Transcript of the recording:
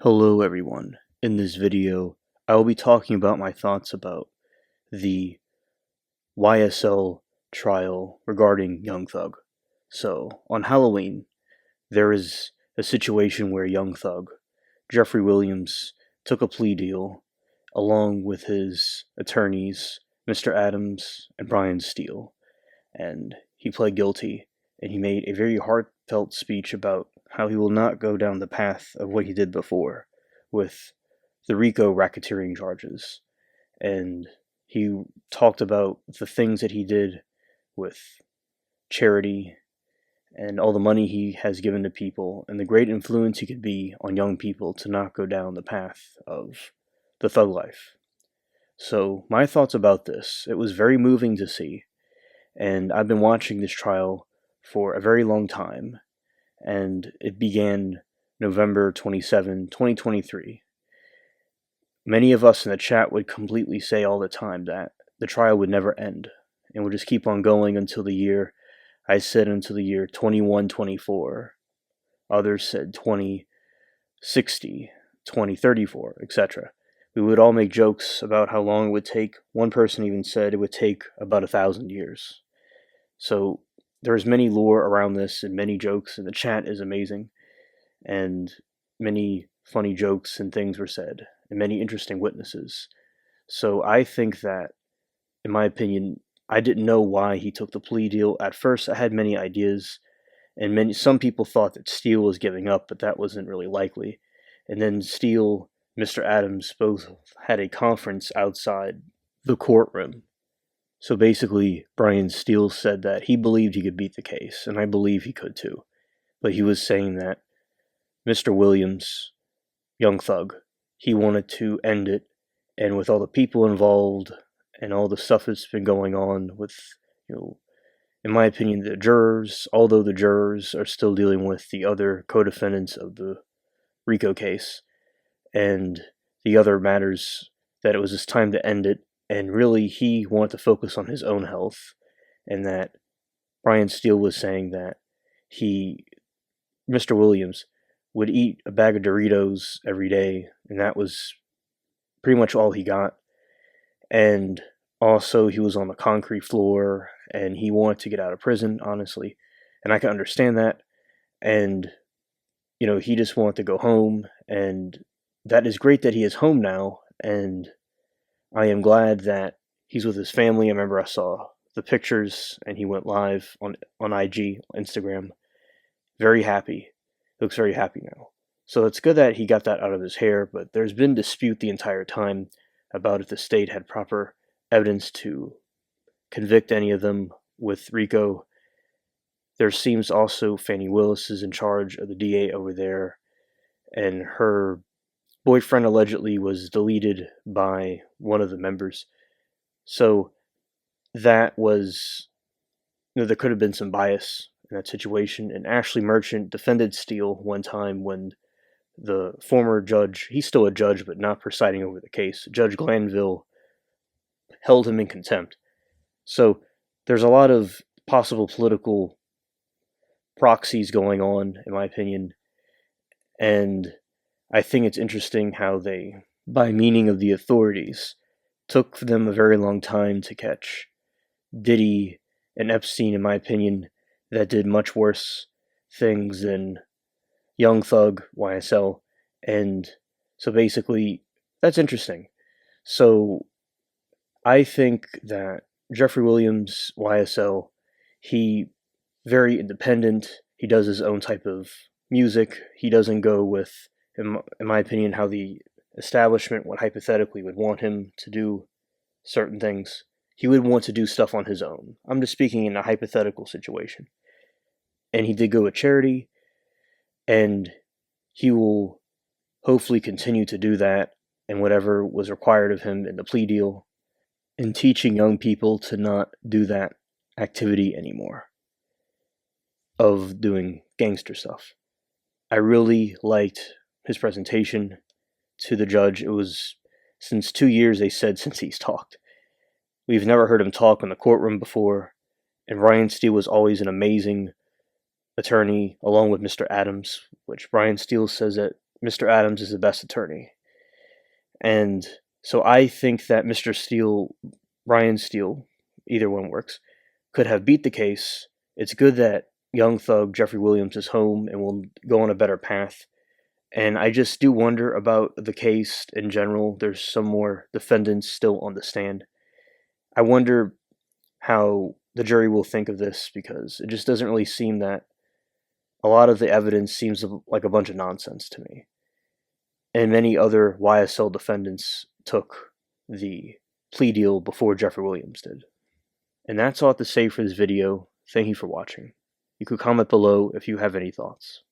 Hello everyone. In this video, I will be talking about my thoughts about the YSL trial regarding Young Thug. So, on Halloween, there is a situation where Young Thug, Jeffrey Williams, took a plea deal along with his attorneys, Mr. Adams and Brian Steele, and he pled guilty, and he made a very heartfelt speech about how he will not go down the path of what he did before with the RICO racketeering charges. And he talked about the things that he did with charity and all the money he has given to people and the great influence he could be on young people to not go down the path of the thug life. So, my thoughts about this, it was very moving to see, and I've been watching this trial for a very long time, and it began November 27, 2023. Many of us in the chat would completely say all the time that the trial would never end, and would just keep on going until the year, I said until the year 2124. Others said 2060, 2034, etc. We would all make jokes about how long it would take. One person even said it would take about 1,000 years. So there's many lore around this and many jokes, and the chat is amazing. And many funny jokes and things were said, and many interesting witnesses. So I think that, in my opinion, I didn't know why he took the plea deal. At first, I had many ideas, and some people thought that Steele was giving up, but that wasn't really likely. And then Steele, Mr. Adams both had a conference outside the courtroom. So basically, Brian Steele said that he believed he could beat the case, and I believe he could too. But he was saying that Mr. Williams, Young Thug, he wanted to end it, and with all the people involved and all the stuff that's been going on with, in my opinion, the jurors, although the jurors are still dealing with the other co-defendants of the RICO case and the other matters, that it was just time to end it, and really he wanted to focus on his own health, and that Brian Steele was saying that Mr. Williams, would eat a bag of Doritos every day, and that was pretty much all he got. And also, he was on the concrete floor, and he wanted to get out of prison, honestly. And I can understand that. And, he just wanted to go home, and that is great that he is home now, and I am glad that he's with his family. I remember I saw the pictures, and he went live on IG, Instagram. Very happy. He looks very happy now. So it's good that he got that out of his hair, but there's been dispute the entire time about if the state had proper evidence to convict any of them with RICO. There seems also Fannie Willis is in charge of the DA over there, and her boyfriend allegedly was deleted by one of the members. So that was, there could have been some bias in that situation, and Ashley Merchant defended Steele one time when the former judge, he's still a judge but not presiding over the case, Judge Glanville, held him in contempt. So there's a lot of possible political proxies going on, in my opinion, and I think it's interesting how they, by meaning of the authorities, took them a very long time to catch Diddy and Epstein, in my opinion, that did much worse things than Young Thug, YSL, and so basically, that's interesting. So, I think that Jeffrey Williams, YSL, he very independent, he does his own type of music, he doesn't go with, in my opinion, how the establishment would hypothetically would want him to do certain things. He would want to do stuff on his own. I'm just speaking in a hypothetical situation. And he did go with charity, and he will hopefully continue to do that and whatever was required of him in the plea deal, and teaching young people to not do that activity anymore of doing gangster stuff. I really liked his presentation to the judge. It was since 2 years, they said, since he's talked. We've never heard him talk in the courtroom before, and Brian Steele was always an amazing attorney, along with Mr. Adams, which Brian Steele says that Mr. Adams is the best attorney. And so I think that Mr. Steele, Ryan Steele, either one works, could have beat the case. It's good that young thug Jeffrey Williams is home and will go on a better path. And I just do wonder about the case in general. There's some more defendants still on the stand. I wonder how the jury will think of this, because it just doesn't really seem that a lot of the evidence seems like a bunch of nonsense to me. And many other YSL defendants took the plea deal before Jeffrey Williams did. And that's all I have to say for this video. Thank you for watching. You could comment below if you have any thoughts.